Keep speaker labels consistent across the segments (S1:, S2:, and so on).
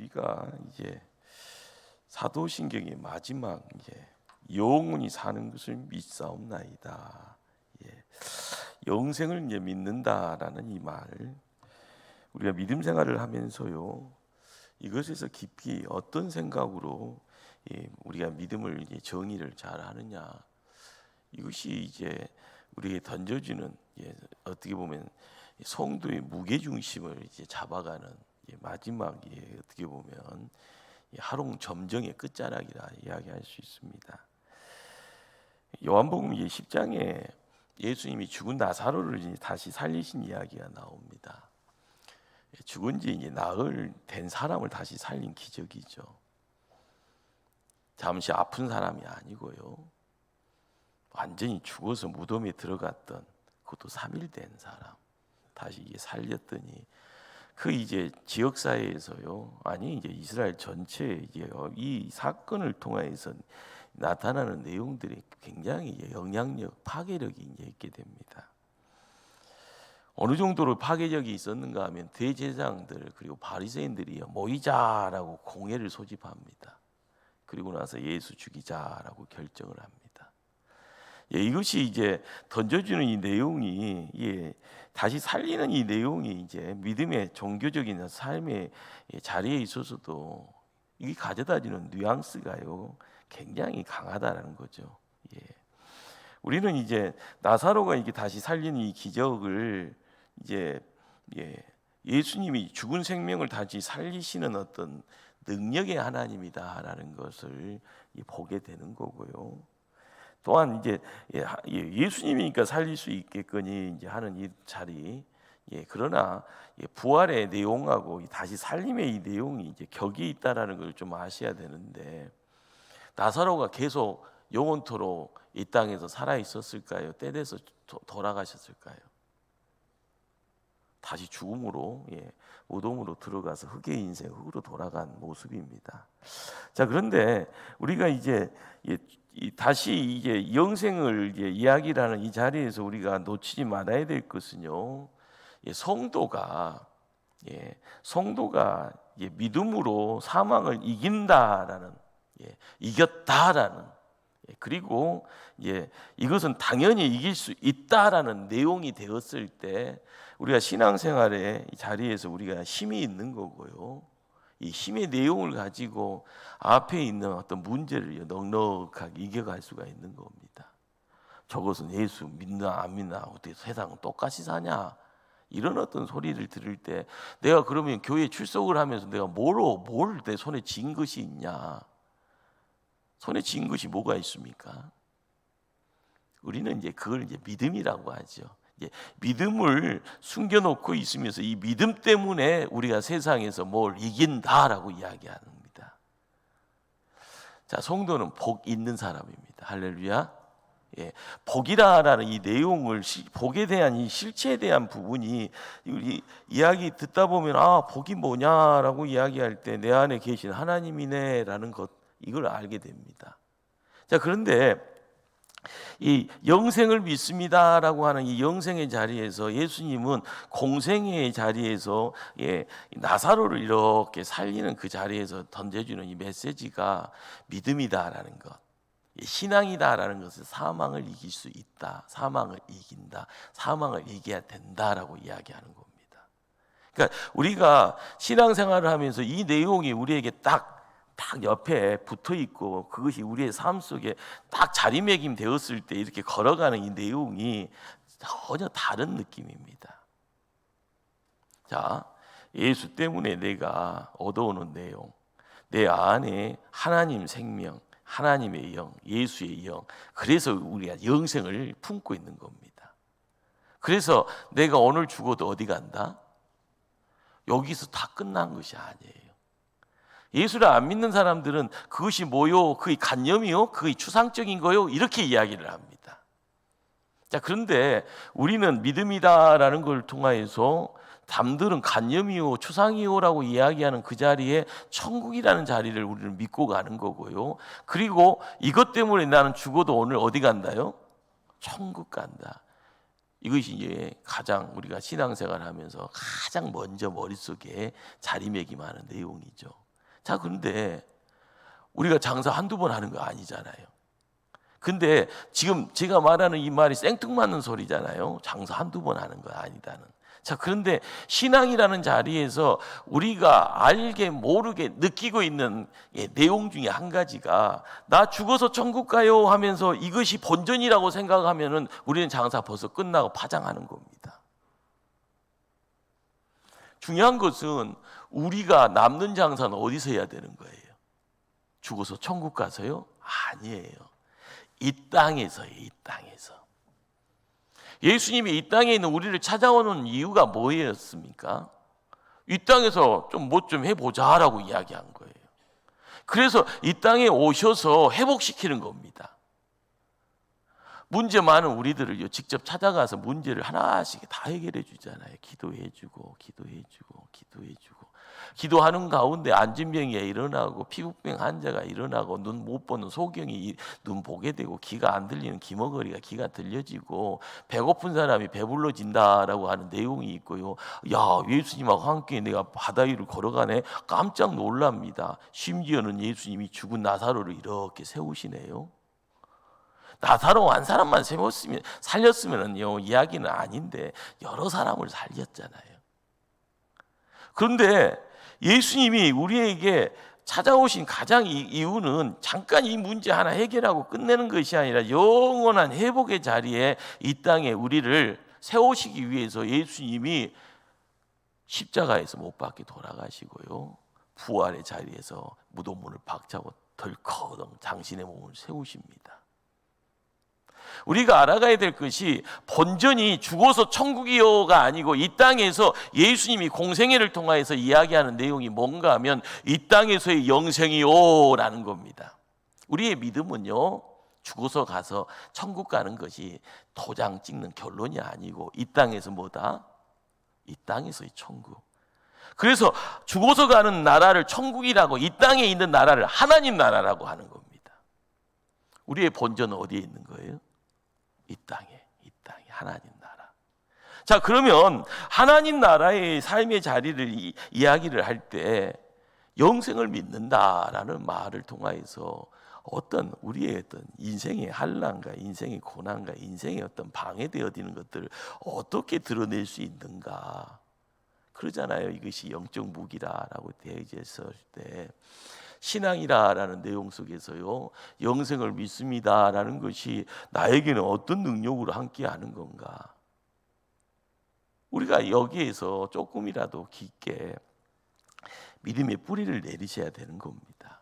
S1: 우리가 이제 사도신경의 마지막 영원히 사는 것을 믿사옵나이다. 영생을 믿는다라는 이 말, 우리가 믿음 생활을 하면서요, 이것에서 깊이 어떤 생각으로 우리가 믿음을 정의를 잘 하느냐, 이것이 이제 우리에게 던져주는 어떻게 보면 성도의 무게 중심을 잡아가는 마지막 어떻게 보면 하롱 점정의 끝자락이라 이야기할 수 있습니다. 요한복음 10장에 예수님이 죽은 나사로를 다시 살리신 이야기가 나옵니다. 죽은 지 나흘 된 사람을 다시 살린 기적이죠. 잠시 아픈 사람이 아니고요, 완전히 죽어서 무덤에 들어갔던, 그것도 3일 된 사람 다시 살렸더니, 그 지역사회에서요, 아니 이스라엘 전체에 이 사건을 통해서 나타나는 내용들이 굉장히 영향력, 파괴력이 있게 됩니다. 어느 정도로 파괴력이 있었는가 하면 대제사장들 그리고 바리새인들이 모이자라고 공회를 소집합니다. 그리고 나서 예수 죽이자라고 결정을 합니다. 이것이 던져주는 이 내용이, 다시 살리는 이 내용이 믿음의 종교적인 삶의 자리에 있어서도 이게 가져다주는 뉘앙스가요 굉장히 강하다라는 거죠. 우리는 나사로가 다시 살리는 이 기적을 예수님이 죽은 생명을 다시 살리시는 어떤 능력의 하나님이다라는 것을 보게 되는 거고요. 또한 예수님이니까 살릴 수 있겠거니 하는 이 자리, 그러나 부활의 내용하고 다시 살림의 이 내용이 격이 있다라는 걸 좀 아셔야 되는데, 나사로가 계속 영원토록 이 땅에서 살아 있었을까요? 때돼서 돌아가셨을까요? 다시 죽음으로, 무덤으로 들어가서 흙의 인생, 흙으로 돌아간 모습입니다. 자, 그런데 우리가 다시 영생을 이야기라는 이 자리에서 우리가 놓치지 말아야 될 것은요, 성도가 믿음으로 사망을 이긴다라는, 이겼다라는, 그리고 이것은 당연히 이길 수 있다라는 내용이 되었을 때, 우리가 신앙생활의 자리에서 우리가 힘이 있는 거고요, 이 힘의 내용을 가지고 앞에 있는 어떤 문제를 넉넉하게 이겨갈 수가 있는 겁니다. 저것은 예수 믿나 안 믿나, 어떻게 세상은 똑같이 사냐, 이런 어떤 소리를 들을 때, 내가 그러면 교회 출석을 하면서 내가 뭘 내 손에 쥔 것이 있냐? 손에 쥔 것이 뭐가 있습니까? 우리는 그걸 믿음이라고 하죠. 믿음을 숨겨놓고 있으면서 이 믿음 때문에 우리가 세상에서 뭘 이긴다라고 이야기합니다. 자, 성도는 복 있는 사람입니다. 할렐루야. 복이라는 이 내용을, 복에 대한 이 실체에 대한 부분이 우리 이야기 듣다 보면, 복이 뭐냐라고 이야기할 때 내 안에 계신 하나님이네라는 것, 이걸 알게 됩니다. 자, 그런데 이 영생을 믿습니다라고 하는 이 영생의 자리에서 예수님은 공생의 자리에서 나사로를 이렇게 살리는 그 자리에서 던져주는 이 메시지가 믿음이다라는 것, 신앙이다라는 것은 사망을 이길 수 있다, 사망을 이긴다, 사망을 이겨야 된다라고 이야기하는 겁니다. 그러니까 우리가 신앙생활을 하면서 이 내용이 우리에게 딱 옆에 붙어 있고, 그것이 우리의 삶 속에 딱 자리매김 되었을 때 이렇게 걸어가는 이 내용이 전혀 다른 느낌입니다. 자, 예수 때문에 내가 얻어오는 내용, 내 안에 하나님 생명, 하나님의 영, 예수의 영, 그래서 우리가 영생을 품고 있는 겁니다. 그래서 내가 오늘 죽어도 어디 간다? 여기서 다 끝난 것이 아니에요. 예수를 안 믿는 사람들은 그것이 뭐요? 그게 간념이요? 그게 추상적인 거요? 이렇게 이야기를 합니다. 자, 그런데 우리는 믿음이다라는 걸 통하여서 남들은 간념이요, 추상이요라고 이야기하는 그 자리에 천국이라는 자리를 우리는 믿고 가는 거고요. 그리고 이것 때문에 나는 죽어도 오늘 어디 간다요? 천국 간다. 이것이 가장 우리가 신앙생활하면서 가장 먼저 머릿속에 자리매김하는 내용이죠. 자, 그런데 우리가 장사 한두 번 하는 거 아니잖아요. 근데 지금 제가 말하는 이 말이 생뚱맞는 소리잖아요. 장사 한두 번 하는 거 아니다는. 자, 그런데 신앙이라는 자리에서 우리가 알게 모르게 느끼고 있는 내용 중에 한 가지가, 나 죽어서 천국 가요 하면서 이것이 본전이라고 생각하면은 우리는 장사 벌써 끝나고 파장하는 겁니다. 중요한 것은 우리가 남는 장사는 어디서 해야 되는 거예요? 죽어서 천국 가서요? 아니에요. 이 땅에서요. 이 땅에서. 예수님이 이 땅에 있는 우리를 찾아오는 이유가 뭐였습니까? 이 땅에서 좀 뭐 좀 해보자라고 이야기한 거예요. 그래서 이 땅에 오셔서 회복시키는 겁니다. 문제 많은 우리들을 직접 찾아가서 문제를 하나씩 다 해결해 주잖아요. 기도해주고 기도하는 가운데 안진병이 일어나고 피부병 환자가 일어나고 눈 못 보는 소경이 눈 보게 되고 귀가 안 들리는 귀머거리가 귀가 들려지고 배고픈 사람이 배불러진다라고 하는 내용이 있고요. 야, 예수님하고 함께 내가 바다 위를 걸어가네. 깜짝 놀랍니다. 심지어는 예수님이 죽은 나사로를 이렇게 세우시네요. 나사로 한 사람만 살렸으면요 이야기는 아닌데 여러 사람을 살렸잖아요. 그런데 예수님이 우리에게 찾아오신 가장 이유는 잠깐 이 문제 하나 해결하고 끝내는 것이 아니라 영원한 회복의 자리에 이 땅에 우리를 세우시기 위해서 예수님이 십자가에서 못 박혀 돌아가시고요, 부활의 자리에서 무덤문을 박차고 덜커덩 당신의 몸을 세우십니다. 우리가 알아가야 될 것이 본전이 죽어서 천국이요가 아니고 이 땅에서 예수님이 공생애를 통하여서 이야기하는 내용이 뭔가 하면 이 땅에서의 영생이요라는 겁니다. 우리의 믿음은요, 죽어서 가서 천국 가는 것이 도장 찍는 결론이 아니고 이 땅에서 뭐다? 이 땅에서의 천국. 그래서 죽어서 가는 나라를 천국이라고, 이 땅에 있는 나라를 하나님 나라라고 하는 겁니다. 우리의 본전은 어디에 있는 거예요? 이 땅에 하나님 나라. 자, 그러면 하나님 나라의 삶의 자리를 이야기를 할 때 영생을 믿는다라는 말을 통하여서 어떤 우리의 어떤 인생의 한란과 인생의 고난과 인생의 어떤 방해되어지는 것들을 어떻게 드러낼 수 있는가? 그러잖아요. 이것이 영적 무기라라고 되어졌을 때, 신앙이라라는 내용 속에서요, 영생을 믿습니다라는 것이 나에게는 어떤 능력으로 함께하는 건가? 우리가 여기에서 조금이라도 깊게 믿음의 뿌리를 내리셔야 되는 겁니다.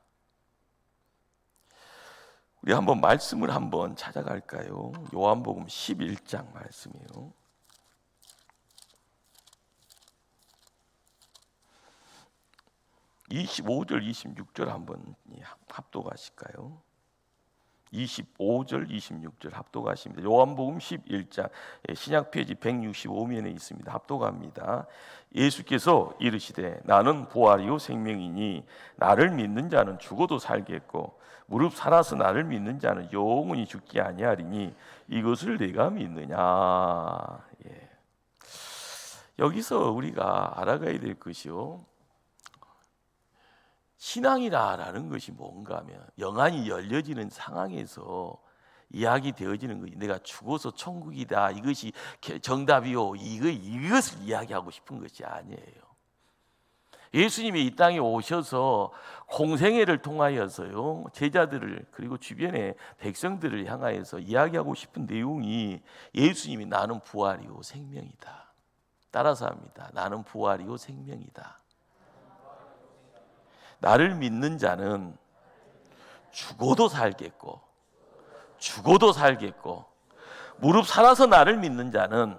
S1: 우리 한번 말씀을 한번 찾아갈까요? 요한복음 11장 말씀이요. 25절 26절 한번 합독하실까요? 25절 26절 합독하십니다. 요한복음 11장 신약 페이지 165면에 있습니다. 합독합니다. 예수께서 이르시되 나는 부활이요 생명이니 나를 믿는 자는 죽어도 살겠고 무릎 살아서 나를 믿는 자는 영원히 죽지 아니하리니 이것을 내가 믿느냐. 예. 여기서 우리가 알아가야 될 것이요, 신앙이라는 것이 뭔가 하면 영안이 열려지는 상황에서 이야기 되어지는 것이 내가 죽어서 천국이다, 이것이 정답이요, 이것을 이야기하고 싶은 것이 아니에요. 예수님이 이 땅에 오셔서 공생애를 통하여서요, 제자들을 그리고 주변의 백성들을 향하여서 이야기하고 싶은 내용이 예수님이 나는 부활이요 생명이다. 따라서 합니다. 나는 부활이요 생명이다. 나를 믿는 자는 죽어도 살겠고 무릎 살아서 나를 믿는 자는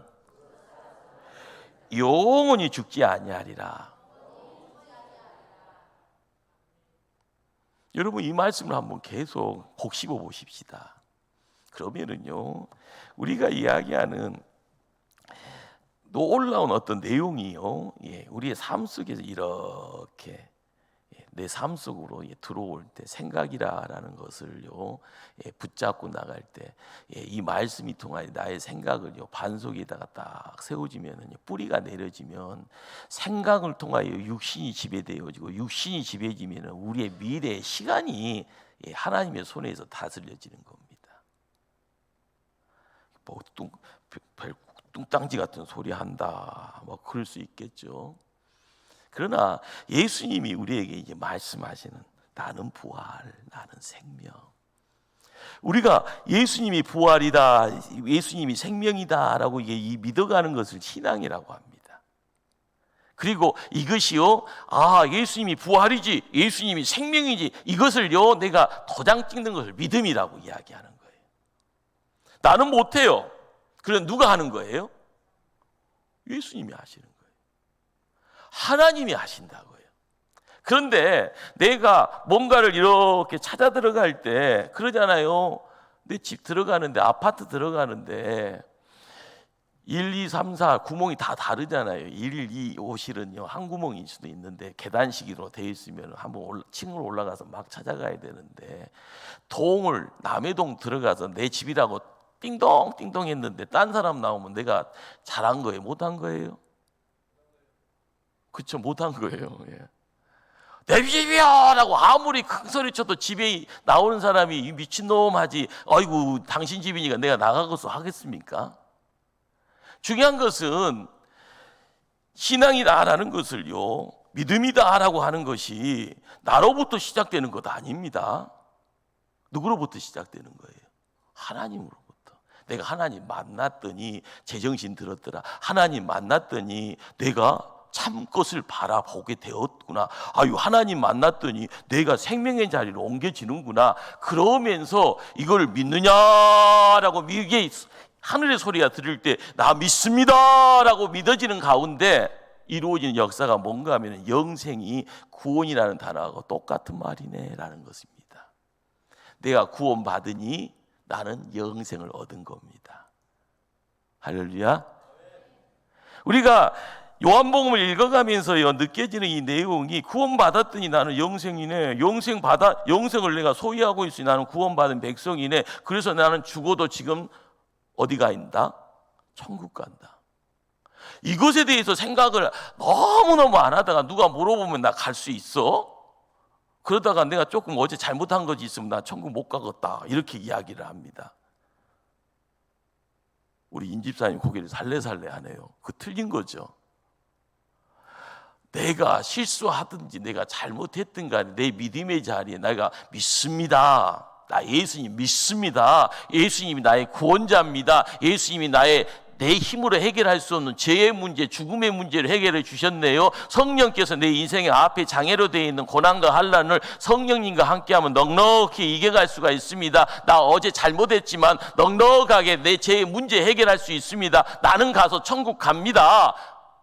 S1: 영원히 죽지 아니하리라. 여러분, 이 말씀을 한번 계속 곱씹어 보십시다. 그러면은요, 우리가 이야기하는 놀라운 어떤 내용이요, 우리의 삶 속에서 이렇게 내 삶 속으로 들어올 때 생각이라는 것을요 붙잡고 나갈 때 이 말씀이 통하여 나의 생각을 반석에다가 딱 세워지면 뿌리가 내려지면 생각을 통하여 육신이 지배되어지고 육신이 지배지면 우리의 미래의 시간이 하나님의 손에서 다스려지는 겁니다. 뭐 뚱땅지 같은 소리 한다 뭐 그럴 수 있겠죠. 그러나 예수님이 우리에게 이제 말씀하시는 나는 부활, 나는 생명. 우리가 예수님이 부활이다, 예수님이 생명이다라고 이게 믿어가는 것을 신앙이라고 합니다. 그리고 이것이요, 예수님이 부활이지, 예수님이 생명이지, 이것을요 내가 도장 찍는 것을 믿음이라고 이야기하는 거예요. 나는 못해요. 그럼 누가 하는 거예요? 예수님이 하시는 거예요. 하나님이 하신다고요. 그런데 내가 뭔가를 이렇게 찾아 들어갈 때 그러잖아요. 내 집 들어가는데, 아파트 들어가는데 1, 2, 3, 4 구멍이 다 다르잖아요. 1, 2, 5실은요 한 구멍일 수도 있는데 계단식으로 되어 있으면 한번 층으로 올라가서 막 찾아가야 되는데, 동을 남해동 들어가서 내 집이라고 띵동 띵동 했는데 딴 사람 나오면 내가 잘한 거예요, 못한 거예요? 그쵸, 못한 거예요. 내 집이야! 라고 아무리 큰 소리 쳐도 집에 나오는 사람이 미친놈 하지, 아이고 당신 집이니까 내가 나가고서 하겠습니까? 중요한 것은 신앙이다라는 것을요, 믿음이다라고 하는 것이 나로부터 시작되는 것 아닙니다. 누구로부터 시작되는 거예요? 하나님으로부터. 내가 하나님 만났더니 제정신 들었더라. 하나님 만났더니 내가 참 것을 바라보게 되었구나. 하나님 만났더니 내가 생명의 자리로 옮겨지는구나. 그러면서 이걸 믿느냐라고 이게 하늘의 소리가 들을 때 나 믿습니다라고 믿어지는 가운데 이루어지는 역사가 뭔가 하면 영생이 구원이라는 단어하고 똑같은 말이네라는 것입니다. 내가 구원받으니 나는 영생을 얻은 겁니다. 할렐루야. 우리가 요한복음을 읽어가면서요 느껴지는 이 내용이, 구원받았더니 나는 영생이네, 영생을 내가 소유하고 있으니 나는 구원받은 백성이네, 그래서 나는 죽어도 지금 어디 간다? 천국 간다. 이것에 대해서 생각을 너무너무 안 하다가 누가 물어보면 나 갈 수 있어? 그러다가 내가 조금 어제 잘못한 것이 있으면 나 천국 못 가겠다 이렇게 이야기를 합니다. 우리 임집사님 고개를 살래살래 하네요. 그거 틀린 거죠. 내가 실수하든지 내가 잘못했든 간에 내 믿음의 자리에 내가 믿습니다. 나 예수님 믿습니다. 예수님이 나의 구원자입니다. 예수님이 내 힘으로 해결할 수 없는 죄의 문제, 죽음의 문제를 해결해 주셨네요. 성령께서 내 인생의 앞에 장애로 되어 있는 고난과 환난을 성령님과 함께하면 넉넉히 이겨갈 수가 있습니다. 나 어제 잘못했지만 넉넉하게 내 죄의 문제 해결할 수 있습니다. 나는 가서 천국 갑니다.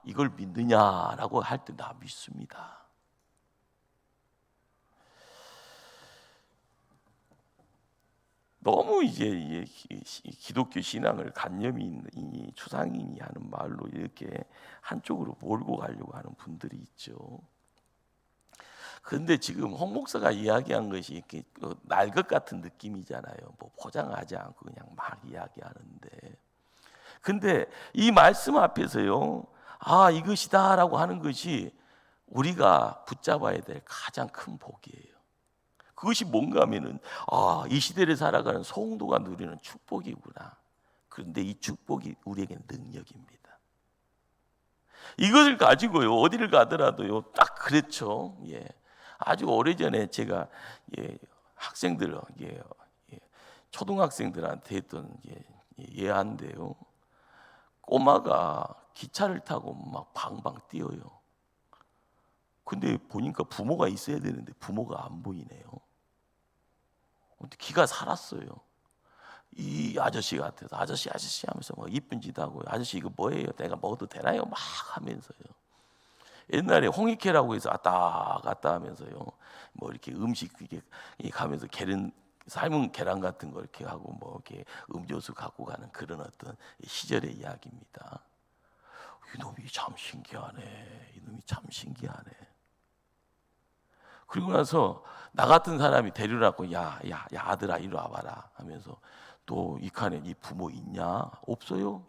S1: 이걸 믿느냐라고 할 때 나 믿습니다. 너무 이제 기독교 신앙을 간념이 있는 추상인이 하는 말로 이렇게 한쪽으로 몰고 가려고 하는 분들이 있죠. 그런데 지금 홍 목사가 이야기한 것이 이렇게 날 것 같은 느낌이잖아요. 뭐 포장하지 않고 그냥 막 이야기하는데, 근데 이 말씀 앞에서요, 이것이다라고 하는 것이 우리가 붙잡아야 될 가장 큰 복이에요. 그것이 뭔가 하면은 이 시대를 살아가는 성도가 누리는 축복이구나. 그런데 이 축복이 우리에게는 능력입니다. 이것을 가지고요 어디를 가더라도요 딱 그렇죠. 아주 오래전에 제가 학생들 초등학생들한테 했던 예한데요, 꼬마가 기차를 타고 막 방방 뛰어요. 근데 보니까 부모가 있어야 되는데 부모가 안 보이네요. 근데 기가 살았어요. 이 아저씨 같아서 아저씨 하면서 막 이쁜 짓 하고, 아저씨 이거 뭐예요? 내가 먹어도 되나요? 막 하면서요. 옛날에 홍익회라고 해서 왔다 갔다 하면서요, 뭐 이렇게 음식 이렇게 가면서 삶은 계란 같은 거 이렇게 하고 뭐 이렇게 음료수 갖고 가는 그런 어떤 시절의 이야기입니다. 이놈이 참 신기하네. 그리고 나서 나 같은 사람이 데려라고 야 아들아 이리 와봐라 하면서 또 이 칸에 네 부모 있냐? 없어요.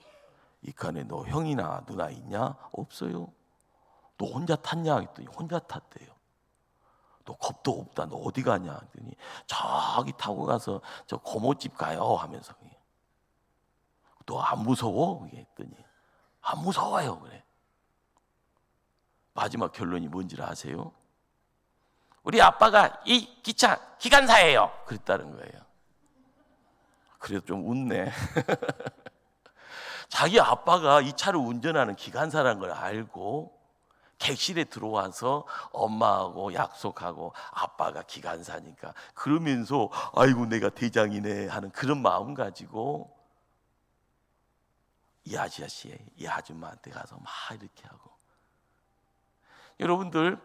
S1: 이 칸에 너 형이나 누나 있냐? 없어요. 너 혼자 탔냐? 했더니 혼자 탔대요. 너 겁도 없다. 너 어디 가냐? 했더니 저기 타고 가서 저 고모집 가요 하면서 너 안 무서워? 했더니 안 무서워요. 그래. 마지막 결론이 뭔지 아세요? 우리 아빠가 이 기차 기관사예요. 그랬다는 거예요. 그래도 좀 웃네. 자기 아빠가 이 차를 운전하는 기관사라는 걸 알고 객실에 들어와서 엄마하고 약속하고 아빠가 기관사니까 그러면서 아이고 내가 대장이네 하는 그런 마음 가지고 이 아저씨, 이 아줌마한테 가서 막 이렇게 하고. 여러분들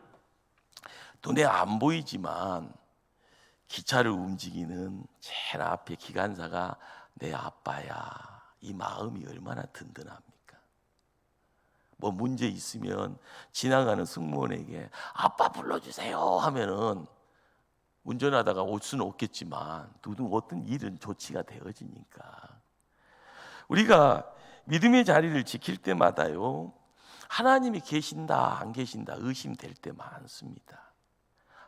S1: 눈에 안 보이지만 기차를 움직이는 제일 앞에 기관사가 내 아빠야. 이 마음이 얼마나 든든합니까? 뭐 문제 있으면 지나가는 승무원에게 아빠 불러주세요 하면은 운전하다가 올 수는 없겠지만 누구 어떤 일은 조치가 되어지니까 우리가 믿음의 자리를 지킬 때마다요 하나님이 계신다 안 계신다 의심될 때 많습니다.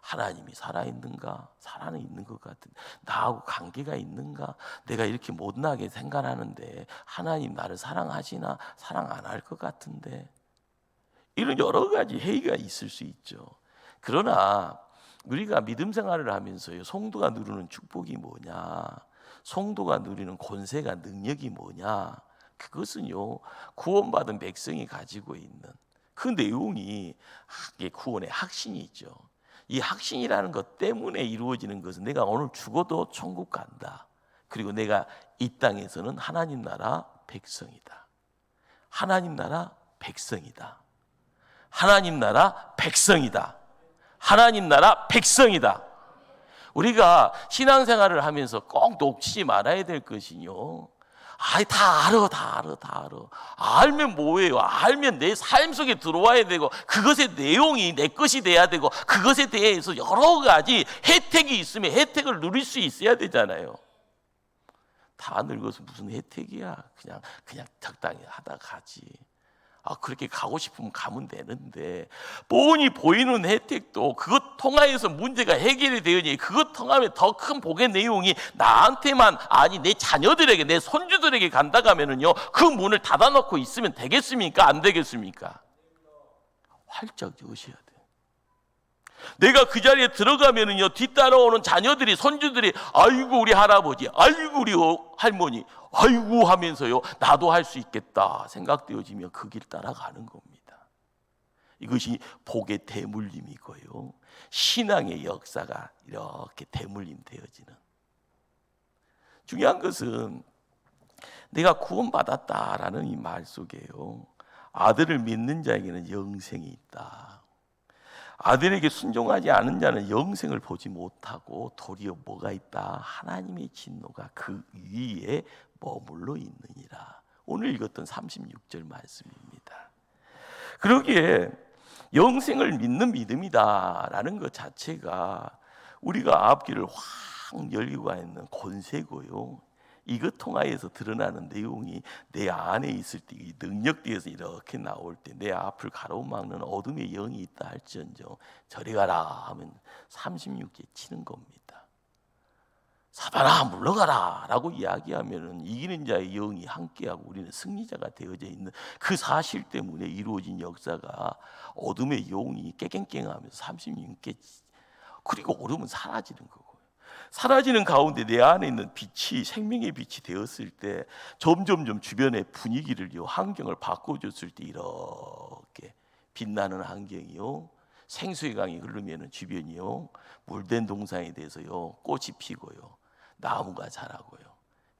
S1: 하나님이 살아있는가? 살아있는 것 같은 나하고 관계가 있는가? 내가 이렇게 못나게 생각하는데 하나님 나를 사랑하시나? 사랑 안 할 것 같은데 이런 여러 가지 회의가 있을 수 있죠. 그러나 우리가 믿음 생활을 하면서요 성도가 누리는 축복이 뭐냐? 성도가 누리는 권세가 능력이 뭐냐? 그것은요 구원받은 백성이 가지고 있는 그 내용이 구원의 확신이 있죠. 이 확신이라는 것 때문에 이루어지는 것은 내가 오늘 죽어도 천국 간다. 그리고 내가 이 땅에서는 하나님 나라 백성이다. 하나님 나라 백성이다. 하나님 나라 백성이다. 하나님 나라 백성이다. 우리가 신앙생활을 하면서 꼭 놓치지 말아야 될 것이요. 다 알아. 알면 뭐예요? 알면 내 삶 속에 들어와야 되고 그것의 내용이 내 것이 돼야 되고 그것에 대해서 여러 가지 혜택이 있으면 혜택을 누릴 수 있어야 되잖아요. 다 늙어서 무슨 혜택이야? 그냥 적당히 하다 가지. 그렇게 가고 싶으면 가면 되는데 뻔히 보이는 혜택도 그것 통하여서 문제가 해결이 되으니 그것 통하면 더 큰 복의 내용이 나한테만 아니 내 자녀들에게 내 손주들에게 간다고 하면은요 그 문을 닫아놓고 있으면 되겠습니까? 안 되겠습니까? 활짝 여셔야 돼. 내가 그 자리에 들어가면은요 뒤따라오는 자녀들이 손주들이 아이고 우리 할아버지 아이고 우리 할머니 아이고 하면서요 나도 할 수 있겠다 생각되어지면 그 길 따라가는 겁니다. 이것이 복의 대물림이고요 신앙의 역사가 이렇게 대물림 되어지는. 중요한 것은 내가 구원받았다라는 이 말 속에요 아들을 믿는 자에게는 영생이 있다. 아들에게 순종하지 않은 자는 영생을 보지 못하고 도리어 뭐가 있다? 하나님의 진노가 그 위에 머물러 있느니라. 오늘 읽었던 36절 말씀입니다. 그러기에 영생을 믿는 믿음이다라는 것 자체가 우리가 앞길을 확 열리고 있는 권세고요. 이것 통하여서 드러나는 내용이 내 안에 있을 때 이 능력되어서 이렇게 나올 때 내 앞을 가로막는 어둠의 영이 있다 할지언정 저리 가라 하면 36개 치는 겁니다. 사단아 물러가라 라고 이야기하면 이기는 자의 영이 함께하고 우리는 승리자가 되어져 있는 그 사실 때문에 이루어진 역사가 어둠의 영이 깨갱깽하면서 36개 그리고 오르면 사라지는 거고 사라지는 가운데 내 안에 있는 빛이 생명의 빛이 되었을 때 점점점 주변의 분위기를요 환경을 바꿔줬을 때 이렇게 빛나는 환경이요 생수의 강이 흐르면 주변이요 물된 동산에 대해서요 꽃이 피고요 나무가 자라고요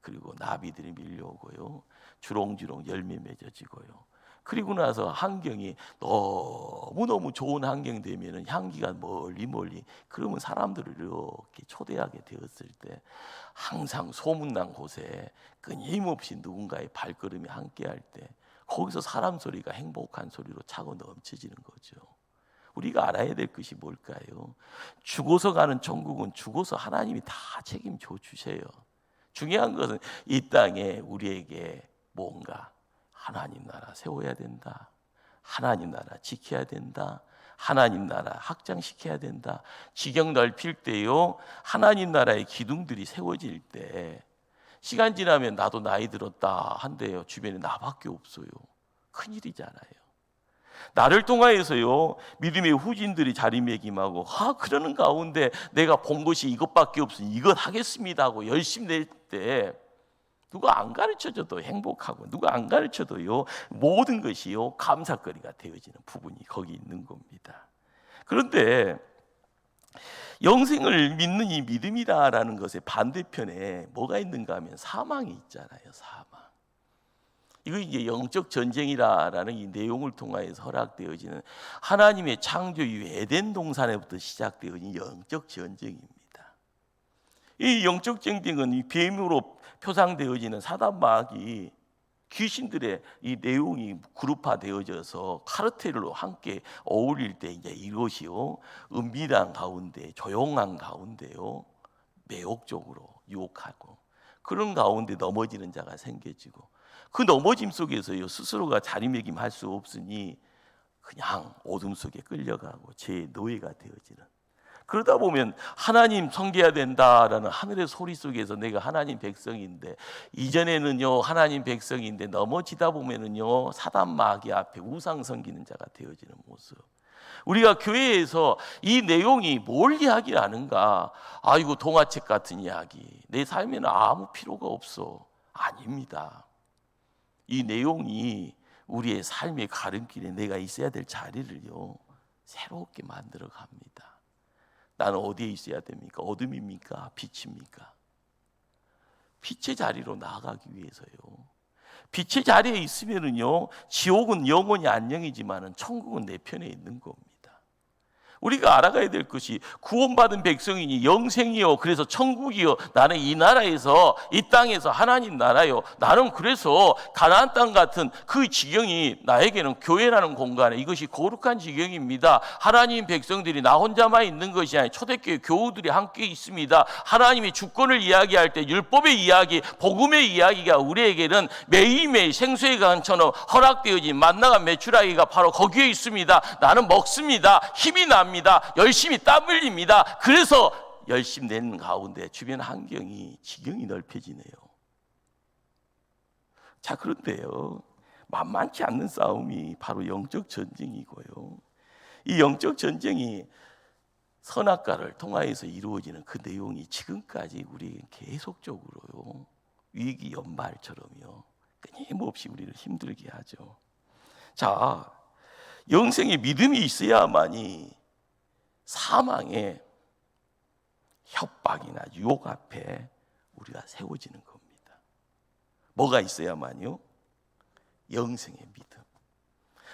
S1: 그리고 나비들이 밀려오고요 주렁주렁 열매 맺어지고요 그리고 나서 환경이 너무너무 좋은 환경 되면 향기가 멀리 그러면 사람들을 이렇게 초대하게 되었을 때 항상 소문난 곳에 끊임없이 누군가의 발걸음이 함께할 때 거기서 사람 소리가 행복한 소리로 차고 넘쳐지는 거죠. 우리가 알아야 될 것이 뭘까요? 죽어서 가는 천국은 죽어서 하나님이 다 책임져 주세요. 중요한 것은 이 땅에 우리에게 뭔가 하나님 나라 세워야 된다. 하나님 나라 지켜야 된다. 하나님 나라 확장시켜야 된다. 지경 넓힐 때요, 하나님 나라의 기둥들이 세워질 때 시간 지나면 나도 나이 들었다 한데요, 주변에 나밖에 없어요. 큰일이잖아요. 나를 통하여서요, 믿음의 후진들이 자리매김하고 그러는 가운데 내가 본 것이 이것밖에 없으니 이것 하겠습니다 하고 열심히 낼 때 누가 안 가르쳐줘도 행복하고 누가 안 가르쳐도요, 모든 것이요 감사거리가 되어지는 부분이 거기 있는 겁니다. 그런데 영생을 믿는 이 믿음이다라는 것의 반대편에 뭐가 있는가 하면 사망이 있잖아요. 사망. 이거 이제 영적 전쟁이라는 이 내용을 통하여서 허락되어지는 하나님의 창조 이후 에덴 동산에부터 시작되어진 영적 전쟁입니다. 이 영적 전쟁은 이 뱀으로 표상되어지는 사단 마귀 귀신들의 이 내용이 그룹화되어져서 카르텔로 함께 어울릴 때 이제 이것이요 은밀한 가운데 조용한 가운데요 매혹적으로 유혹하고 그런 가운데 넘어지는 자가 생겨지고 그 넘어짐 속에서요 스스로가 자리매김할 수 없으니 그냥 어둠 속에 끌려가고 제 노예가 되어지는. 그러다 보면 하나님 섬겨야 된다라는 하늘의 소리 속에서 내가 하나님 백성인데 이전에는요 하나님 백성인데 넘어지다 보면은요 사단 마귀 앞에 우상 섬기는 자가 되어지는 모습. 우리가 교회에서 이 내용이 뭘 이야기하는가? 아이고 동화책 같은 이야기. 내 삶에는 아무 필요가 없어. 아닙니다. 이 내용이 우리의 삶의 가름길에 내가 있어야 될 자리를요 새롭게 만들어 갑니다. 나는 어디에 있어야 됩니까? 어둠입니까? 빛입니까? 빛의 자리로 나아가기 위해서요. 빛의 자리에 있으면은요, 지옥은 영원히 안녕이지만은 천국은 내 편에 있는 겁니다. 우리가 알아가야 될 것이 구원받은 백성이니 영생이요 그래서 천국이요 나는 이 나라에서 이 땅에서 하나님 나라요 나는 그래서 가나안 땅 같은 그 지경이 나에게는 교회라는 공간에 이것이 거룩한 지경입니다. 하나님 백성들이 나 혼자만 있는 것이 아니라 초대교회 교우들이 함께 있습니다. 하나님이 주권을 이야기할 때 율법의 이야기 복음의 이야기가 우리에게는 매일매일 생수의 강처럼 허락되어진 만나가 메추라기가 바로 거기에 있습니다. 나는 먹습니다. 힘이 납니다. 열심히 땀 흘립니다. 그래서 열심히 내는 가운데 주변 환경이 지경이 넓혀지네요. 자, 그런데요 만만치 않는 싸움이 바로 영적 전쟁이고요. 이 영적 전쟁이 선악과를 통하여서 이루어지는 그 내용이 지금까지 우리 계속적으로요 위기 연말처럼요 끊임없이 우리를 힘들게 하죠. 자, 영생의 믿음이 있어야만이 사망의 협박이나 유혹 앞에 우리가 세워지는 겁니다. 뭐가 있어야만요? 영생의 믿음.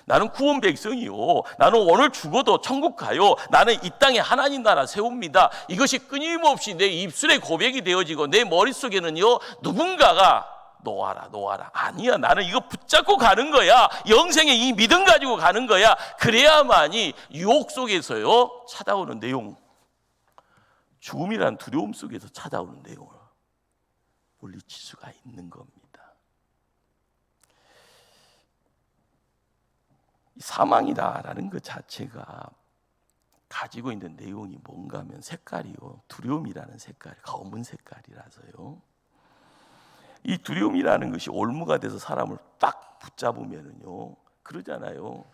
S1: 나는 구원 백성이요. 나는 오늘 죽어도 천국 가요. 나는 이 땅에 하나님 나라 세웁니다. 이것이 끊임없이 내 입술에 고백이 되어지고 내 머릿속에는요 누군가가 놓아라. 아니야, 나는 이거 붙잡고 가는 거야. 영생의 이 믿음 가지고 가는 거야. 그래야만이 유혹 속에서요 찾아오는 내용, 죽음이란 두려움 속에서 찾아오는 내용을 물리칠 수가 있는 겁니다. 이 사망이다라는 것 자체가 가지고 있는 내용이 뭔가 하면 색깔이요 두려움이라는 색깔, 검은 색깔이라서요 이 두려움이라는 것이 올무가 돼서 사람을 딱 붙잡으면은요 그러잖아요.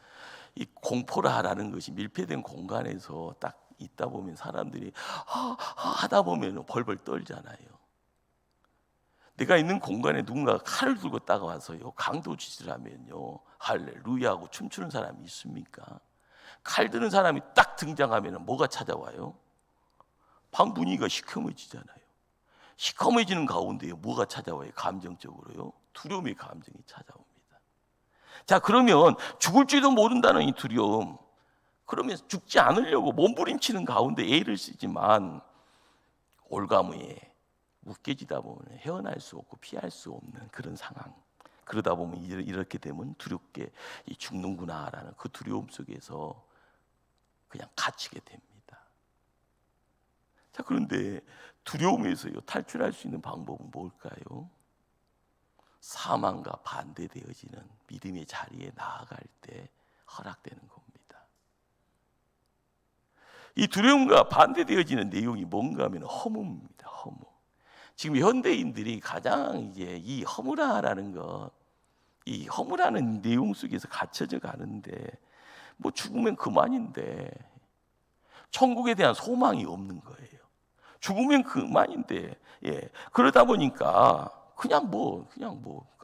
S1: 이 공포라는 것이 밀폐된 공간에서 딱 있다 보면 사람들이 하다 보면 벌벌 떨잖아요. 내가 있는 공간에 누군가가 칼을 들고 다가와서요 강도짓을 하면요 할렐루야 하고 춤추는 사람이 있습니까? 칼 드는 사람이 딱 등장하면 뭐가 찾아와요? 방 분위기가 시커매지잖아요. 시커매지는 가운데에 뭐가 찾아와요? 감정적으로요 두려움의 감정이 찾아옵니다. 자, 그러면 죽을지도 모른다는 이 두려움, 그러면 죽지 않으려고 몸부림치는 가운데 애를 쓰지만 올가무에 묶여지다 보면 헤어날 수 없고 피할 수 없는 그런 상황. 그러다 보면 이렇게 되면 두렵게 죽는구나라는 그 두려움 속에서 그냥 갇히게 됩니다. 자, 그런데 두려움에서요 탈출할 수 있는 방법은 뭘까요? 사망과 반대되어지는 믿음의 자리에 나아갈 때 허락되는 겁니다. 이 두려움과 반대되어지는 내용이 뭔가 하면 허무입니다. 허무. 지금 현대인들이 가장 이제 이 허무라라는 것, 이 허무라는 내용 속에서 갇혀져 가는데, 뭐 죽으면 그만인데 천국에 대한 소망이 없는 거예요. 죽으면 그만인데, 그러다 보니까 그냥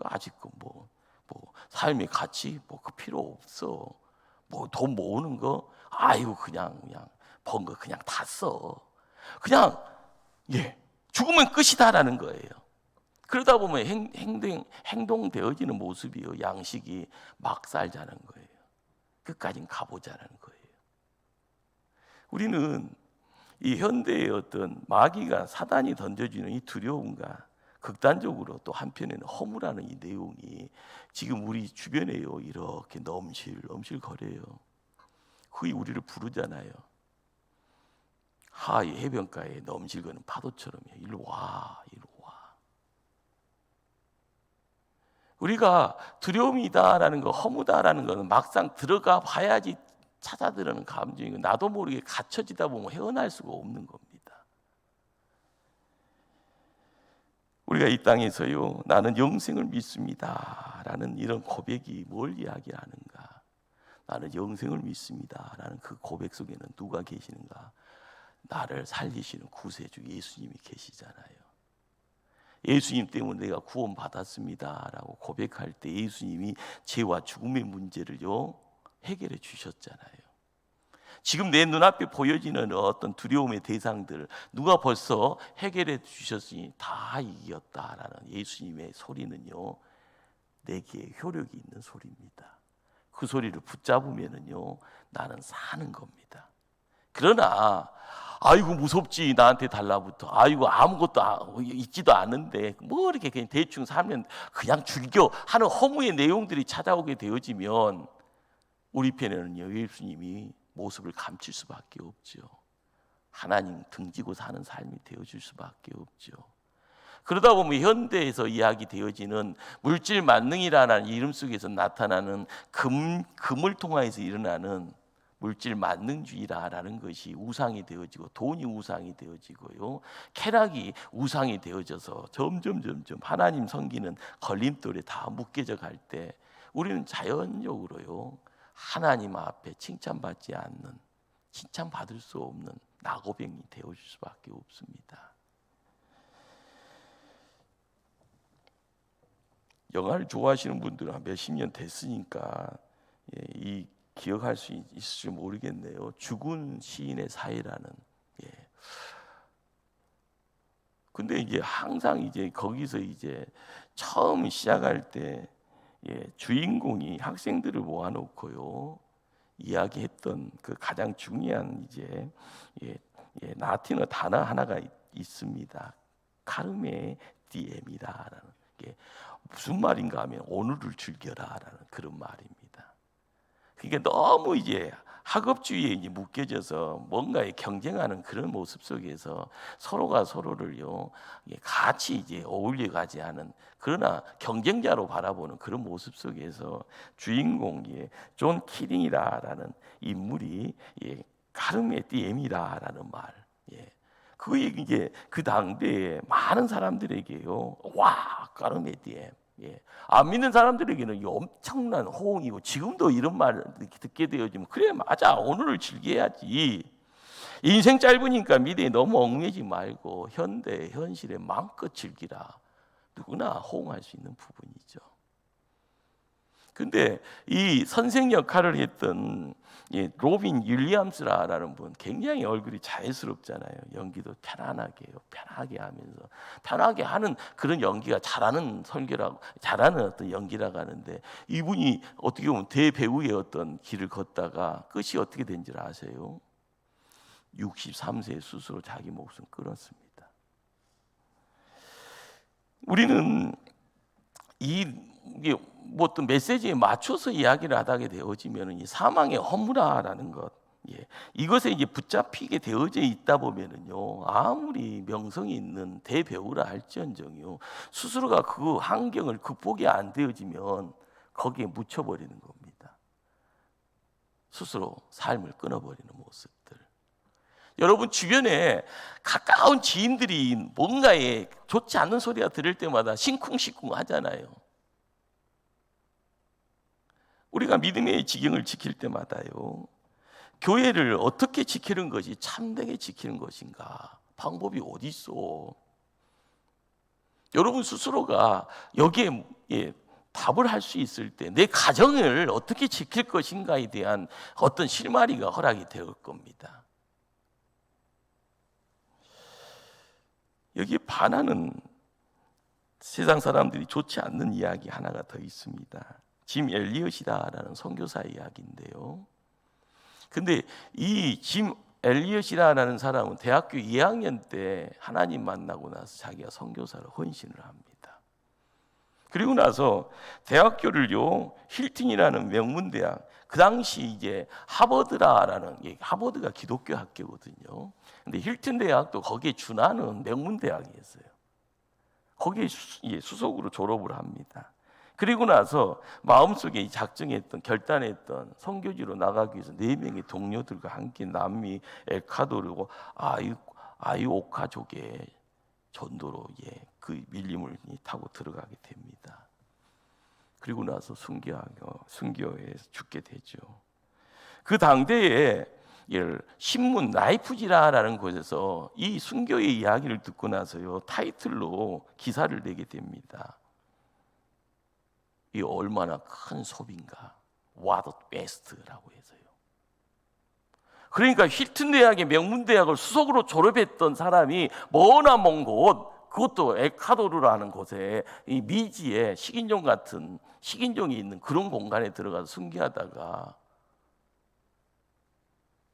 S1: 아직 삶의 가치 그 필요 없어. 뭐 돈 모으는 거 아이고 그냥 번 거 그냥 다 써. 그냥 죽으면 끝이다라는 거예요. 그러다 보면 행동되어지는 모습이요 양식이 막 살자는 거예요. 끝까지 가보자는 거예요. 우리는 이 현대의 어떤 마귀가 사단이 던져주는 이 두려움과 극단적으로 또 한편에는 허무라는 이 내용이 지금 우리 주변에요 이렇게 넘실 거려요. 거의 우리를 부르잖아요. 하이 해변가에 넘실거리는 파도처럼 일로 와. 우리가 두려움이다라는 거, 허무다라는 거는 막상 들어가 봐야지 찾아들는 감정이고 나도 모르게 갇혀지다 보면 헤어날 수가 없는 겁니다. 우리가 이 땅에서요 나는 영생을 믿습니다라는 이런 고백이 뭘 이야기하는가? 나는 영생을 믿습니다라는 그 고백 속에는 누가 계시는가? 나를 살리시는 구세주 예수님이 계시잖아요. 예수님 때문에 내가 구원받았습니다라고 고백할 때 예수님이 죄와 죽음의 문제를요 해결해 주셨잖아요. 지금 내 눈앞에 보여지는 어떤 두려움의 대상들 누가 벌써 해결해 주셨으니 다 이겼다라는 예수님의 소리는요 내게 효력이 있는 소리입니다. 그 소리를 붙잡으면은요 나는 사는 겁니다. 그러나 아이고 무섭지 나한테 달라붙어. 아이고 아무것도 있지도 않은데 뭐 이렇게 그냥 대충 살면 그냥 즐겨 하는 허무의 내용들이 찾아오게 되어지면 우리 편에는요 예수님이 모습을 감출 수밖에 없죠. 하나님 등지고 사는 삶이 되어줄 수밖에 없죠. 그러다 보면 현대에서 이야기되어지는 물질 만능이라는 이름 속에서 나타나는 금을 통해서 일어나는 물질 만능주의라는 것이 우상이 되어지고 돈이 우상이 되어지고요 쾌락이 우상이 되어져서 점점 하나님 섬기는 걸림돌에 다 묶여져 갈 때 우리는 자연적으로요 하나님 앞에 칭찬받지 않는 칭찬받을 수 없는 나고뱅이 되어질 수밖에 없습니다. 영화를 좋아하시는 분들은 한 몇십 년 됐으니까 이 기억할 수 있을지 모르겠네요. 죽은 시인의 사회라는. 근데 이제 항상 이제 거기서 이제 처음 시작할 때 주인공이 학생들을 모아놓고요 이야기했던 그 가장 중요한 이제 라틴어 단어 하나가 있습니다. 카르메 디엠이라는 게 무슨 말인가 하면 오늘을 즐겨라라는 그런 말입니다. 그게 너무 이제 학업주의에 이제 묶여져서 뭔가에 경쟁하는 그런 모습 속에서 서로가 서로를요 같이 이제 어울려가지 않은 그러나 경쟁자로 바라보는 그런 모습 속에서 주인공이 존 키링이라는 인물이 카르메 디엠이라는 말, 그게 이제 그 당대에 많은 사람들에게요 와 카르메 디엠. 안 믿는 사람들에게는 엄청난 호응이고 지금도 이런 말 듣게 되어지면 그래 맞아 오늘을 즐겨야지 인생 짧으니까 미래에 너무 얽매지 말고 현실에 마음껏 즐기라 누구나 호응할 수 있는 부분이죠. 근데 이 선생 역할을 했던 로빈 윌리엄스라는 분 굉장히 얼굴이 자연스럽잖아요. 연기도 편하게 하면서 편하게 하는 그런 연기가 잘하는 설계라고 잘하는 어떤 연기라고 하는데 이분이 어떻게 보면 대배우의 어떤 길을 걷다가 끝이 어떻게 된 줄 아세요? 63세에 스스로 자기 목숨 끊었습니다. 우리는 이게 뭐 어떤 메시지에 맞춰서 이야기를 하게 되어지면 이 사망의 허무라는 것, 이것에 이제 붙잡히게 되어져 있다 보면은요, 아무리 명성이 있는 대배우라 할지언정요, 스스로가 그 환경을 극복이 안 되어지면 거기에 묻혀버리는 겁니다. 스스로 삶을 끊어버리는 모습들. 여러분 주변에 가까운 지인들이 뭔가에 좋지 않는 소리가 들을 때마다 심쿵심쿵 하잖아요. 우리가 믿음의 지경을 지킬 때마다요, 교회를 어떻게 지키는 것이 참되게 지키는 것인가? 방법이 어디 있어? 여러분 스스로가 여기에 답을 할 수 있을 때 내 가정을 어떻게 지킬 것인가에 대한 어떤 실마리가 허락이 되을 겁니다. 여기에 반하는 세상 사람들이 좋지 않는 이야기 하나가 더 있습니다. 짐 엘리엇이라는 선교사 이야기인데요. 근데 이 짐 엘리엇이라는 사람은 대학교 2학년 때 하나님 만나고 나서 자기가 선교사로 헌신을 합니다. 그리고 나서 대학교를요, 힐튼이라는 명문대학, 그 당시 이제 하버드라는, 하버드가 기독교 학교거든요. 근데 힐튼 대학도 거기에 준하는 명문대학이었어요. 거기에 수석으로 졸업을 합니다. 그리고 나서 마음속에 작정했던, 결단했던 선교지로 나가기 위해서 4명의 동료들과 함께 남미 엘카도르고 아이오카족의 전도로 그 밀림을 타고 들어가게 됩니다. 그리고 나서 순교에서 죽게 되죠. 그 당대에 신문 라이프지라라는 곳에서 이 순교의 이야기를 듣고 나서요, 타이틀로 기사를 내게 됩니다. 이 얼마나 큰 소비인가, What a Best라고 해서요. 그러니까 힐튼 대학의 명문 대학을 수석으로 졸업했던 사람이 머나 먼 곳, 그것도 에콰도르라는 곳에 이 미지의 식인종 같은 식인종이 있는 그런 공간에 들어가서 순교하다가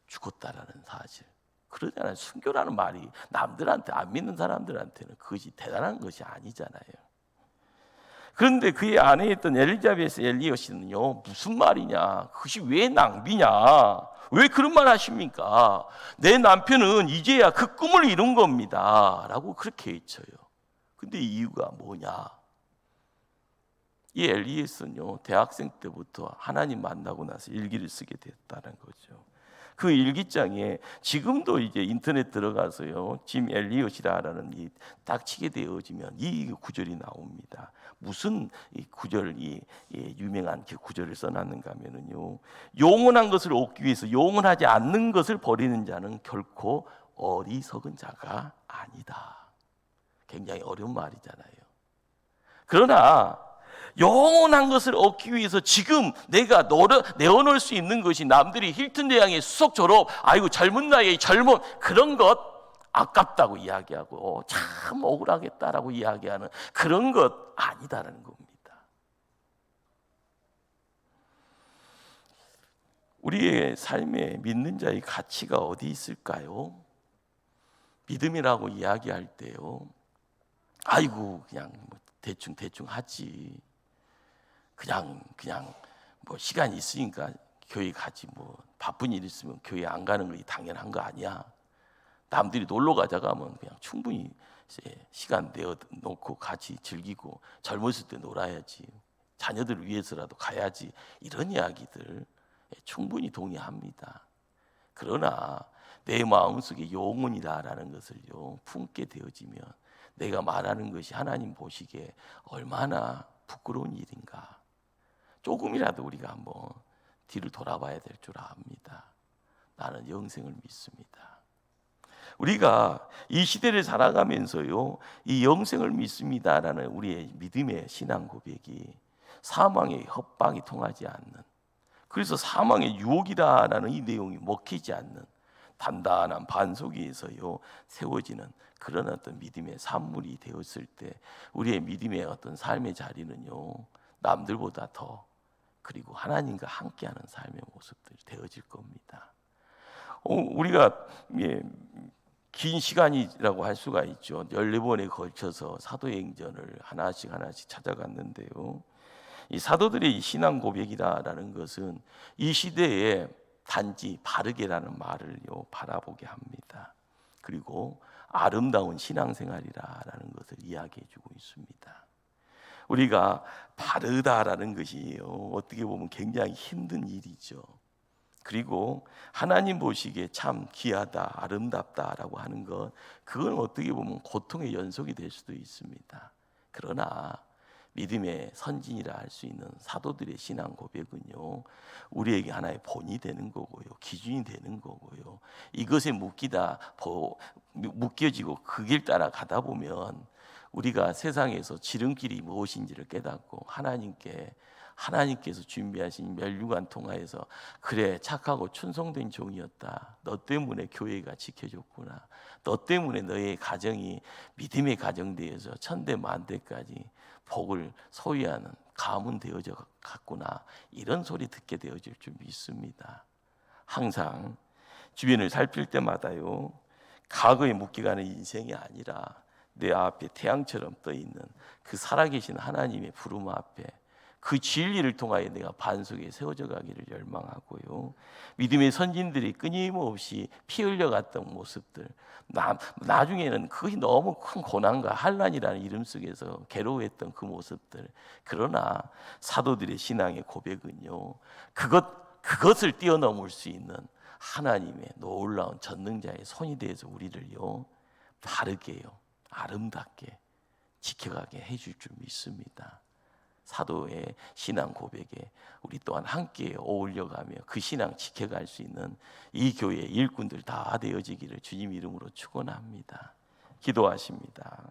S1: 죽었다라는 사실. 그러잖아요. 순교라는 말이 남들한테, 안 믿는 사람들한테는 그것이 대단한 것이 아니잖아요. 그런데 그의 아내에 있던 엘리자베스 엘리엇이는요, 무슨 말이냐, 그것이 왜 낭비냐, 왜 그런 말 하십니까? 내 남편은 이제야 그 꿈을 이룬 겁니다 라고 그렇게 외쳐요. 근데 이유가 뭐냐? 이 엘리엇은요, 대학생 때부터 하나님 만나고 나서 일기를 쓰게 됐다는 거죠. 그 일기장에 지금도 이제 인터넷 들어가서요, 짐 엘리엇이라는 이 딱 치게 되어지면 이 구절이 나옵니다. 무슨 이 구절이 유명한 그 구절을 써놨는가 하면은요, 영원한 것을 얻기 위해서 영원하지 않는 것을 버리는 자는 결코 어리석은 자가 아니다. 굉장히 어려운 말이잖아요. 그러나 영원한 것을 얻기 위해서 지금 내가 내어놓을 수 있는 것이, 남들이 힐튼 대학의 수석 졸업, 아이고 젊은 나이에 젊은 그런 것 아깝다고 이야기하고 참 억울하겠다라고 이야기하는 그런 것 아니다라는 겁니다. 우리의 삶에 믿는 자의 가치가 어디 있을까요? 믿음이라고 이야기할 때요, 아이고 그냥 대충 하지, 그냥 뭐 시간이 있으니까 교회 가지, 뭐 바쁜 일 있으면 교회 안 가는 거 당연한 거 아니야. 남들이 놀러 가자고 하면 그냥 충분히 시간 내어 놓고 같이 즐기고 젊었을 때 놀아야지, 자녀들을 위해서라도 가야지, 이런 이야기들 충분히 동의합니다. 그러나 내 마음속에 영혼이다라는 것을요 품게 되어지면 내가 말하는 것이 하나님 보시기에 얼마나 부끄러운 일인가, 조금이라도 우리가 한번 뒤를 돌아봐야 될 줄 압니다. 나는 영생을 믿습니다. 우리가 이 시대를 살아가면서요, 이 영생을 믿습니다라는 우리의 믿음의 신앙 고백이 사망의 협박이 통하지 않는, 그래서 사망의 유혹이다라는 이 내용이 먹히지 않는 단단한 반석 위에서요 세워지는 그런 어떤 믿음의 산물이 되었을 때, 우리의 믿음의 어떤 삶의 자리는요 남들보다 더, 그리고 하나님과 함께하는 삶의 모습들이 되어질 겁니다. 우리가 긴 시간이라고 할 수가 있죠. 14번에 걸쳐서 사도행전을 하나씩 찾아갔는데요, 이 사도들의 신앙 고백이라는 것은 이 시대에 단지 바르게라는 말을요 바라보게 합니다. 그리고 아름다운 신앙생활이라는 것을 이야기해주고 있습니다. 우리가 바르다라는 것이 어떻게 보면 굉장히 힘든 일이죠. 그리고 하나님 보시기에 참 귀하다, 아름답다라고 하는 것, 그건 어떻게 보면 고통의 연속이 될 수도 있습니다. 그러나 믿음의 선진이라 할 수 있는 사도들의 신앙 고백은요, 우리에게 하나의 본이 되는 거고요, 기준이 되는 거고요. 이것에 묶여지고 그 길 따라 가다 보면 우리가 세상에서 지름길이 무엇인지를 깨닫고 하나님께서 준비하신 멸류관 통하여서 그래 착하고 충성된 종이었다. 너 때문에 교회가 지켜졌구나. 너 때문에 너의 가정이 믿음의 가정 되어서 천대 만대까지 복을 소유하는 가문 되어져 갔구나. 이런 소리 듣게 되어질 줄 믿습니다. 항상 주변을 살필 때마다요, 과거에 묶여가는 인생이 아니라 내 앞에 태양처럼 떠 있는 그 살아계신 하나님의 부름 앞에 그 진리를 통하여 내가 반석에 세워져 가기를 열망하고요. 믿음의 선진들이 끊임없이 피 흘려갔던 모습들, 나중에는 그것이 너무 큰 고난과 환난이라는 이름 속에서 괴로워했던 그 모습들. 그러나 사도들의 신앙의 고백은요, 그것을 뛰어넘을 수 있는 하나님의 놀라운 전능자의 손이 되어서 우리를요 바르게요, 아름답게 지켜가게 해줄 줄 믿습니다. 사도의 신앙 고백에 우리 또한 함께 어울려가며 그 신앙 지켜갈 수 있는 이 교회의 일꾼들 다 되어지기를 주님 이름으로 축원합니다. 기도하십니다.